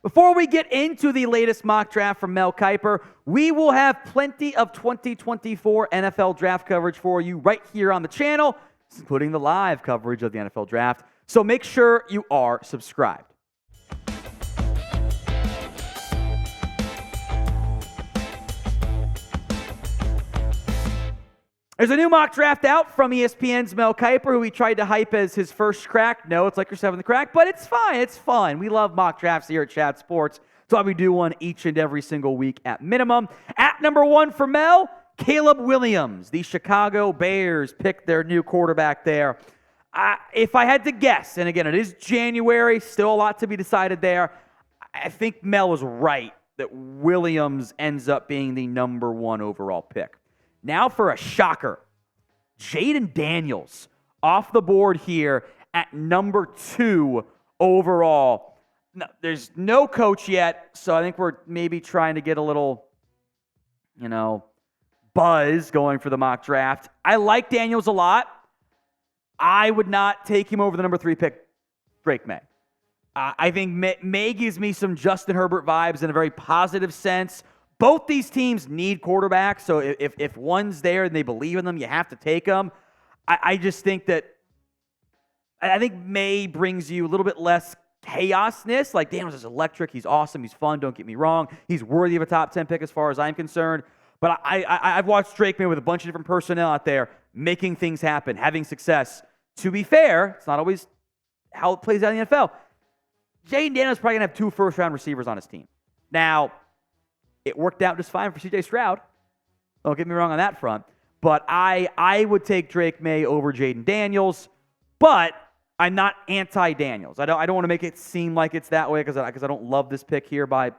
Before we get into the latest mock draft from Mel Kiper, we will have plenty of 2024 NFL draft coverage for you right here on the channel, including the live coverage of the NFL draft. So make sure you are subscribed. There's a new mock draft out from ESPN's Mel Kiper, who he tried to hype as his first crack. No, it's like your seventh crack, but it's fine. It's fun. We love mock drafts here at Chat Sports. That's why we do one each and every single week at minimum. At number 1 for Mel, Caleb Williams. The Chicago Bears picked their new quarterback there. If I had to guess, and again, it is January, still a lot to be decided there, I think Mel was right that Williams ends up being the number 1 overall pick. Now for a shocker. Jayden Daniels off the board here at number 2 overall. No, there's no coach yet, so I think we're maybe trying to get a little, buzz going for the mock draft. I like Daniels a lot. I would not take him over the number 3 pick, Drake Maye. I think Maye gives me some Justin Herbert vibes in a very positive sense. Both these teams need quarterbacks, so if one's there and they believe in them, you have to take them. I just think that I think Maye brings you a little bit less chaosness. Like, Daniels is electric. He's awesome. He's fun. Don't get me wrong. He's worthy of a top 10 pick as far as I'm concerned. But I've watched Drake Maye with a bunch of different personnel out there making things happen, having success. To be fair, it's not always how it plays out in the NFL. Jayden Daniels is probably going to have 2 first-round receivers on his team. Now, it worked out just fine for C.J. Stroud. Don't get me wrong on that front. But I would take Drake Maye over Jayden Daniels, but I'm not anti-Daniels. I don't want to make it seem like it's that way because I don't love this pick here by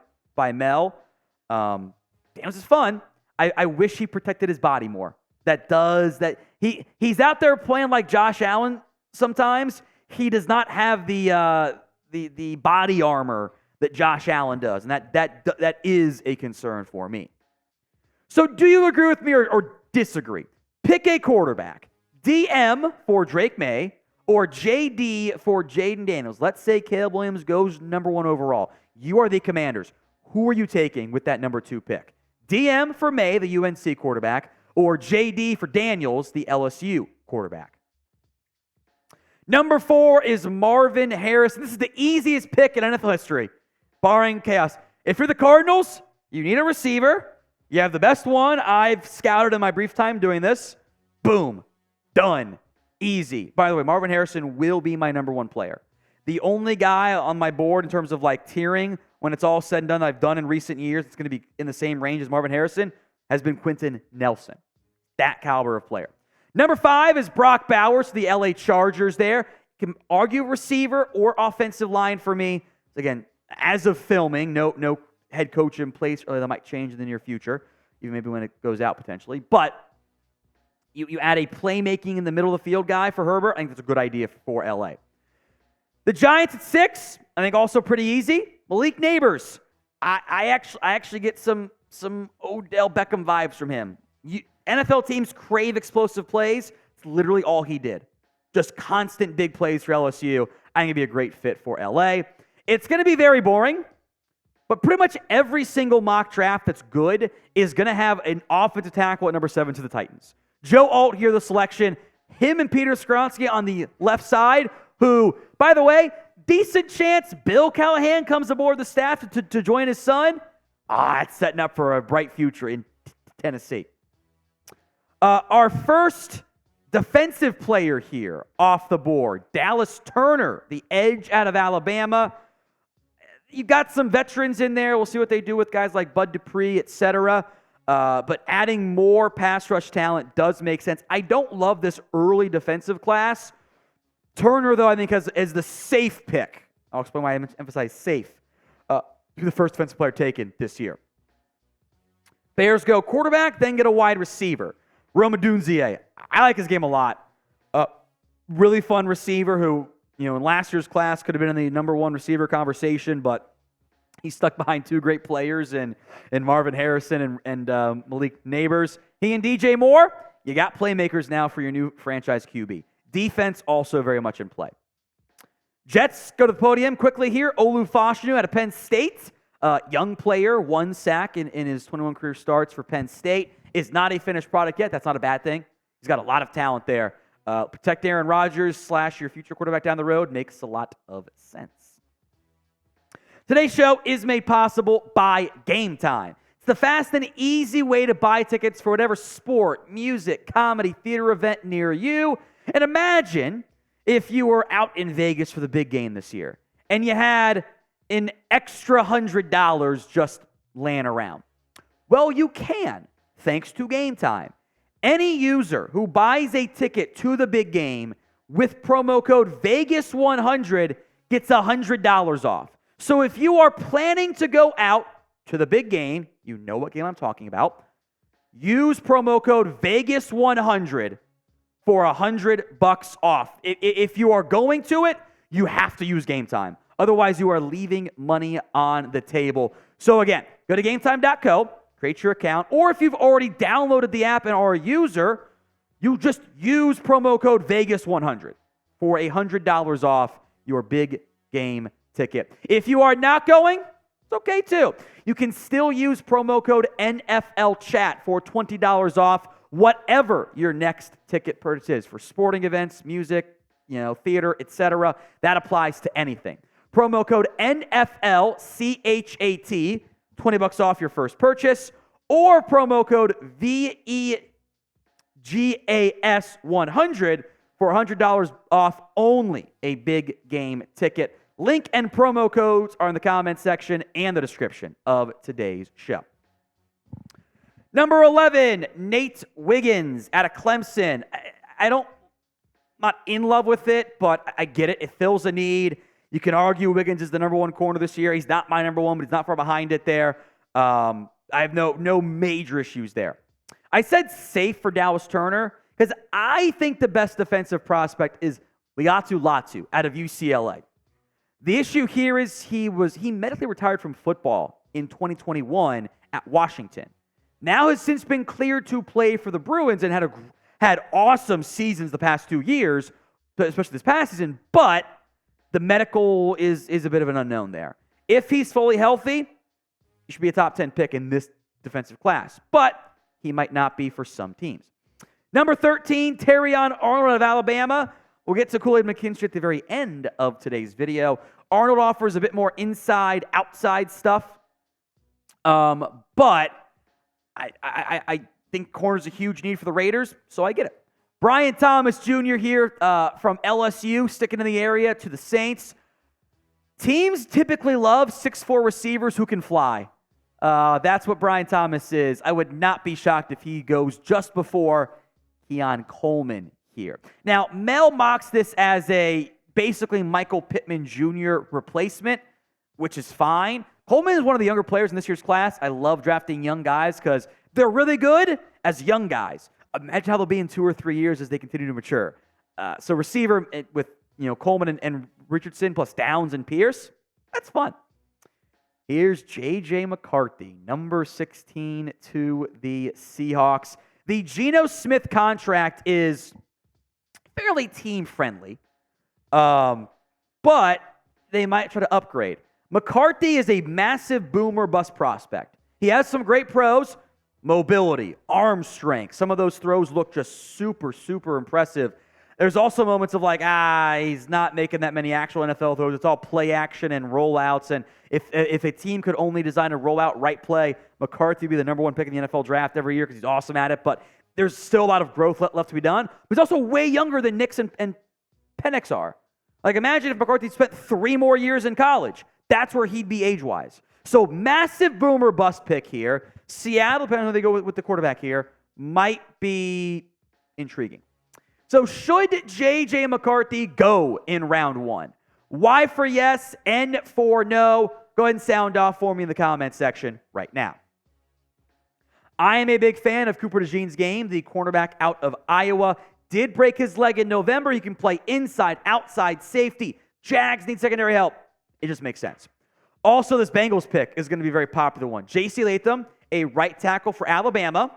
Mel. Daniels is fun. I wish he protected his body more. He's out there playing like Josh Allen sometimes. He does not have the body armor that Josh Allen does, and that is a concern for me. So do you agree with me or disagree? Pick a quarterback. DM for Drake Maye or JD for Jayden Daniels. Let's say Caleb Williams goes number 1 overall. You are the Commanders. Who are you taking with that number 2 pick? DM for Maye, the UNC quarterback, or JD for Daniels, the LSU quarterback. Number 4 is Marvin Harrison. This is the easiest pick in NFL history, barring chaos. If you're the Cardinals, you need a receiver. You have the best one. I've scouted in my brief time doing this. Boom. Done. Easy. By the way, Marvin Harrison will be my number 1 player. The only guy on my board in terms of tiering, when it's all said and done, that I've done in recent years, it's going to be in the same range as Marvin Harrison, has been Quentin Nelson. That caliber of player. Number 5 is Brock Bowers, the LA Chargers there. Can argue receiver or offensive line for me. Again, as of filming, no head coach in place. That might change in the near future, even maybe when it goes out potentially. But you add a playmaking in the middle of the field guy for Herbert. I think that's a good idea for LA. The Giants at 6, I think also pretty easy. Malik Nabers. I actually get some Odell Beckham vibes from him. NFL teams crave explosive plays. It's literally all he did. Just constant big plays for LSU. I think it'd be a great fit for LA. It's going to be very boring, but pretty much every single mock draft that's good is going to have an offensive tackle at number 7 to the Titans. Joe Alt here, the selection. Him and Peter Skoronski on the left side, who, by the way, decent chance Bill Callahan comes aboard the staff to join his son. It's setting up for a bright future in Tennessee. Our first defensive player here off the board, Dallas Turner, the edge out of Alabama. You've got some veterans in there. We'll see what they do with guys like Bud Dupree, etc. But adding more pass rush talent does make sense. I don't love this early defensive class. Turner, though, I think is the safe pick. I'll explain why I emphasize safe. The first defensive player taken this year. Bears go quarterback, then get a wide receiver. Rome Odunze. I like his game a lot. Really fun receiver who, in last year's class could have been in the number 1 receiver conversation, but he's stuck behind 2 great players in Marvin Harrison and Malik Nabers. He and DJ Moore, you got playmakers now for your new franchise QB. Defense also very much in play. Jets go to the podium quickly here. Olu Fashanu out of Penn State. Young player, 1 sack in his 21 career starts for Penn State. Is not a finished product yet. That's not a bad thing. He's got a lot of talent there. Protect Aaron Rodgers / your future quarterback down the road makes a lot of sense. Today's show is made possible by Game Time. It's the fast and easy way to buy tickets for whatever sport, music, comedy, theater event near you. And imagine if you were out in Vegas for the big game this year and you had an extra $100 just laying around. Well, you can, thanks to Game Time. Any user who buys a ticket to the big game with promo code VEGAS100 gets $100 off. So if you are planning to go out to the big game, you know what game I'm talking about, use promo code VEGAS100 for $100 off. If you are going to it, you have to use Game Time. Otherwise, you are leaving money on the table. So again, go to GameTime.co, create your account, or if you've already downloaded the app and are a user, you just use promo code VEGAS100 for $100 off your big game ticket. If you are not going, it's okay too. You can still use promo code NFL Chat for $20 off whatever your next ticket purchase is for sporting events, music, theater, etc. That applies to anything. Promo code NFL CHAT, $20 off your first purchase, or promo code VEGAS100 for $100 off only a big game ticket. Link and promo codes are in the comments section and the description of today's show. Number 11, Nate Wiggins out of Clemson. I'm not in love with it, but I get it. It fills a need. You can argue Wiggins is the number 1 corner this year. He's not my number 1, but he's not far behind it there. I have no major issues there. I said safe for Dallas Turner because I think the best defensive prospect is Liatu Latu out of UCLA. The issue here is he medically retired from football in 2021 at Washington. Now has since been cleared to play for the Bruins and had awesome seasons the past 2 years, especially this past season, but the medical is a bit of an unknown there. If he's fully healthy, he should be a top 10 pick in this defensive class, but he might not be for some teams. Number 13, Terrion Arnold of Alabama. We'll get to Kool-Aid McKinstry at the very end of today's video. Arnold offers a bit more inside, outside stuff, but I think corner's a huge need for the Raiders, so I get it. Brian Thomas Jr. here from LSU, sticking in the area to the Saints. Teams typically love 6'4" receivers who can fly. That's what Brian Thomas is. I would not be shocked if he goes just before Keon Coleman here. Now, Mel mocks this as a basically Michael Pittman Jr. replacement, which is fine. Coleman is one of the younger players in this year's class. I love drafting young guys because they're really good as young guys. Imagine how they'll be in 2 or 3 years as they continue to mature. So receiver with Coleman and Richardson plus Downs and Pierce, that's fun. Here's J.J. McCarthy, number 16 to the Seahawks. The Geno Smith contract is fairly team-friendly, but they might try to upgrade. McCarthy is a massive boomer bust prospect. He has some great pros, mobility, arm strength. Some of those throws look just super, super impressive. There's also moments of he's not making that many actual NFL throws. It's all play action and rollouts. And if a team could only design a rollout right play, McCarthy would be the number 1 pick in the NFL draft every year because he's awesome at it. But there's still a lot of growth left to be done. But he's also way younger than Nix and Penix are. Imagine if McCarthy spent 3 more years in college. That's where he'd be age-wise. So massive boomer bust pick here. Seattle, depending on who they go with the quarterback here, might be intriguing. So should J.J. McCarthy go in round 1? Y for yes, N for no. Go ahead and sound off for me in the comment section right now. I am a big fan of Cooper DeJean's game. The cornerback out of Iowa did break his leg in November. He can play inside, outside, safety. Jags need secondary help. It just makes sense. Also, this Bengals pick is going to be a very popular one. J.C. Latham, a right tackle for Alabama,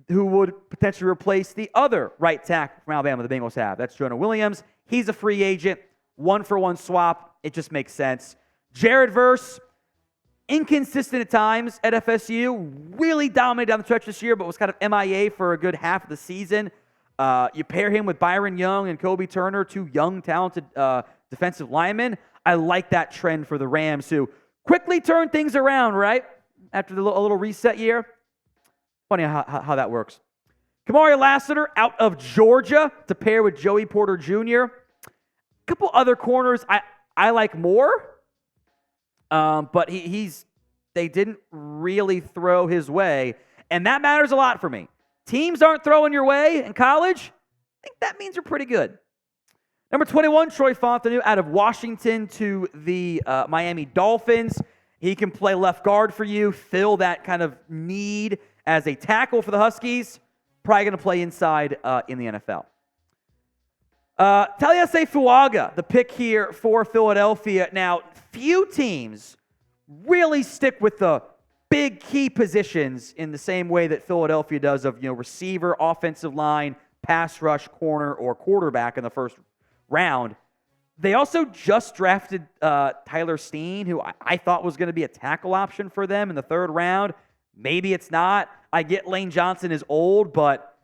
who would potentially replace the other right tackle from Alabama the Bengals have. That's Jonah Williams. He's a free agent. 1-for-1 swap. It just makes sense. Jared Verse, inconsistent at times at FSU, really dominated down the stretch this year, but was kind of MIA for a good half of the season. You pair him with Byron Young and Kobe Turner, two young, talented defensive linemen. I like that trend for the Rams, who quickly turned things around, right? After a little reset year. Funny how that works. Kamari Lassiter out of Georgia to pair with Joey Porter Jr. A couple other corners I like more, but they didn't really throw his way, and that matters a lot for me. Teams aren't throwing your way in college. I think that means you're pretty good. Number 21, Troy Fontenot out of Washington to the Miami Dolphins. He can play left guard for you, fill that kind of need as a tackle for the Huskies. Probably going to play inside in the NFL. Taliese Fuaga, the pick here for Philadelphia. Now, few teams really stick with the big key positions in the same way that Philadelphia does of, receiver, offensive line, pass rush, corner, or quarterback in the first round. They also just drafted Tyler Steen, who I thought was going to be a tackle option for them in the third round. Maybe it's not. I get Lane Johnson is old, but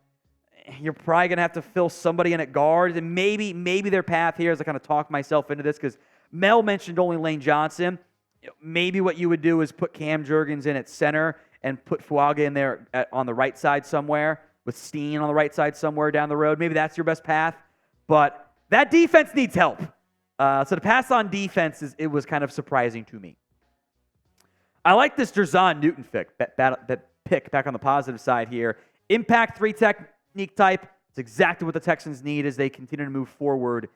you're probably going to have to fill somebody in at guard. And maybe their path here, as I kind of talk myself into this, because Mel mentioned only Lane Johnson. Maybe what you would do is put Cam Jurgens in at center and put Fuaga in there on the right side somewhere, with Steen on the right side somewhere down the road. Maybe that's your best path. But that defense needs help. So to pass on defense, it was kind of surprising to me. I like this Jerzon Newton pick back on the positive side here. Impact 3 technique type. It's exactly what the Texans need as they continue to move forward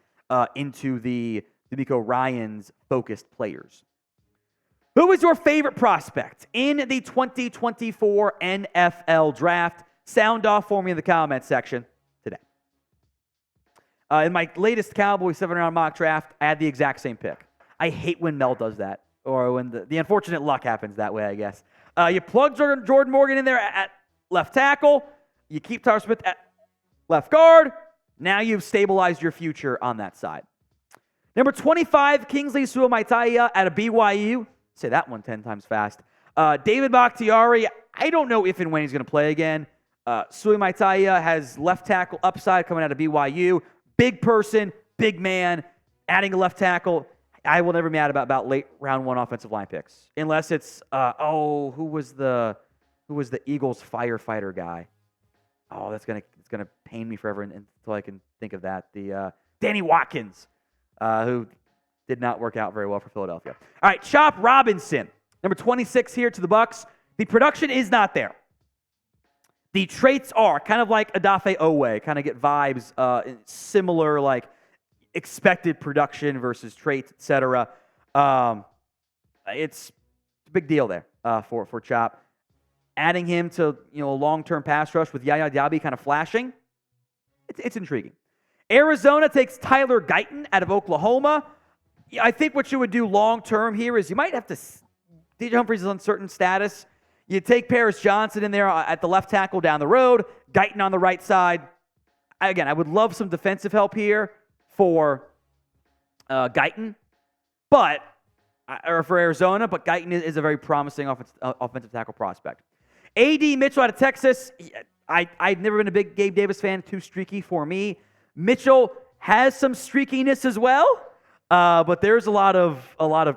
into the D'Amico Ryans focused players. Who is your favorite prospect in the 2024 NFL Draft? Sound off for me in the comment section today. In my latest Cowboys 7-round mock draft, I had the exact same pick. I hate when Mel does that, or when the unfortunate luck happens that way, I guess. You plug Jordan Morgan in there at left tackle. You keep Tyler Smith at left guard. Now you've stabilized your future on that side. Number 25, Kingsley Suamataia out of BYU. Say that one 10 times fast. David Bakhtiari, I don't know if and when he's going to play again. Suamataia has left tackle upside coming out of BYU. Big person, big man, adding a left tackle. I will never be mad about late round 1 offensive line picks, unless it's who was the Eagles firefighter guy? Oh, it's gonna pain me forever until I can think of that. The Danny Watkins, who did not work out very well for Philadelphia. All right, Chop Robinson, number 26 here to the Bucs. The production is not there. The traits are kind of like Odafe Owe, kind of get vibes similar, like expected production versus traits, etc. It's a big deal there for Chop. Adding him to a long-term pass rush with Yaya Diaby kind of flashing, it's intriguing. Arizona takes Tyler Guyton out of Oklahoma. I think what you would do long-term here is you might have to – DJ Humphries is uncertain status. You take Paris Johnson in there at the left tackle down the road, Guyton on the right side. Again, I would love some defensive help here for Guyton, or for Arizona, but Guyton is a very promising offensive tackle prospect. A.D. Mitchell out of Texas. I've never been a big Gabe Davis fan, too streaky for me. Mitchell has some streakiness as well, but there's a lot of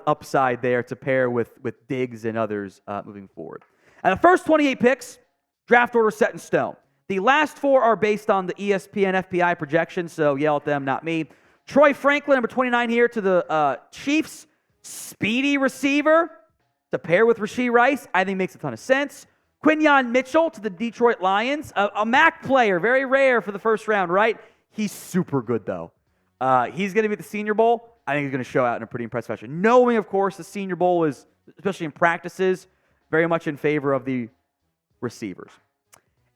upside there to pair with Diggs and others moving forward. And the first 28 picks, draft order set in stone. The last 4 are based on the ESPN FPI projections, so yell at them, not me. Troy Franklin, number 29 here to the Chiefs. Speedy receiver to pair with Rashee Rice, I think makes a ton of sense. Quinyon Mitchell to the Detroit Lions. A MAC player, very rare for the first round, right? He's super good, though. He's going to be at the Senior Bowl. I think he's going to show out in a pretty impressive fashion. Knowing, of course, the Senior Bowl is, especially in practices, very much in favor of the receivers.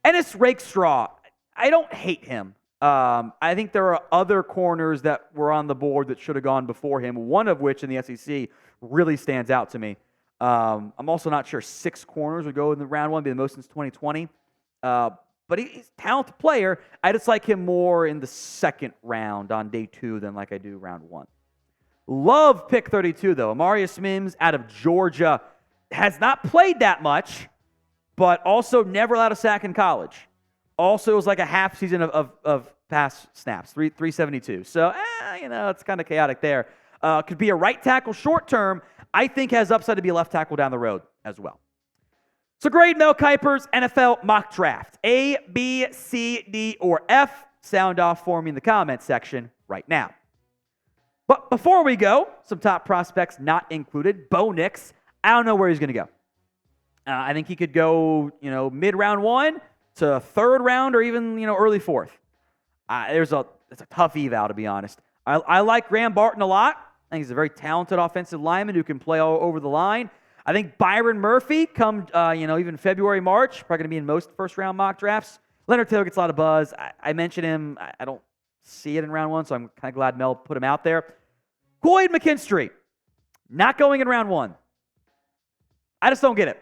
Ennis Rakestraw, I don't hate him. I think there are other corners that were on the board that should have gone before him, one of which in the SEC really stands out to me. I'm also not sure 6 corners would go in the round 1, be the most since 2020. But he's a talented player. I just like him more in the second round on day 2 than like I do round 1. Love pick 32, though. Amarius Mims out of Georgia has not played that much, but also never allowed a sack in college. Also, it was like a half season of pass snaps, 372. So, it's kind of chaotic there. Could be a right tackle short term. I think has upside to be a left tackle down the road as well. So grade Mel Kiper's NFL mock draft. A, B, C, D, or F. Sound off for me in the comments section right now. But before we go, some top prospects not included. Bo Nix, I don't know where he's going to go. I think he could go, mid-round 1 to third round or even, early 4th. It's a tough eval, to be honest. I like Graham Barton a lot. I think he's a very talented offensive lineman who can play all over the line. I think Byron Murphy, come even February, March, probably going to be in most first-round mock drafts. Leonard Taylor gets a lot of buzz. I mentioned him. I don't see it in round 1, so I'm kind of glad Mel put him out there. Kool-Aid McKinstry, not going in round 1. I just don't get it.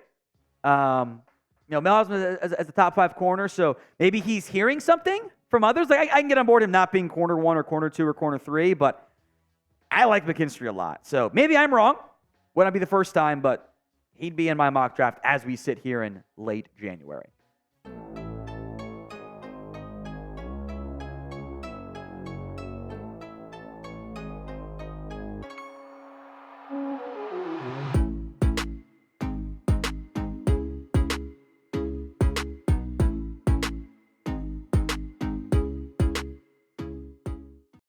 Mel has him as the top 5 corner, so maybe he's hearing something from others. Like I can get on board him not being corner 1 or corner 2 or corner 3, but I like McKinstry a lot. So maybe I'm wrong. Would not be the first time, but he'd be in my mock draft as we sit here in late January.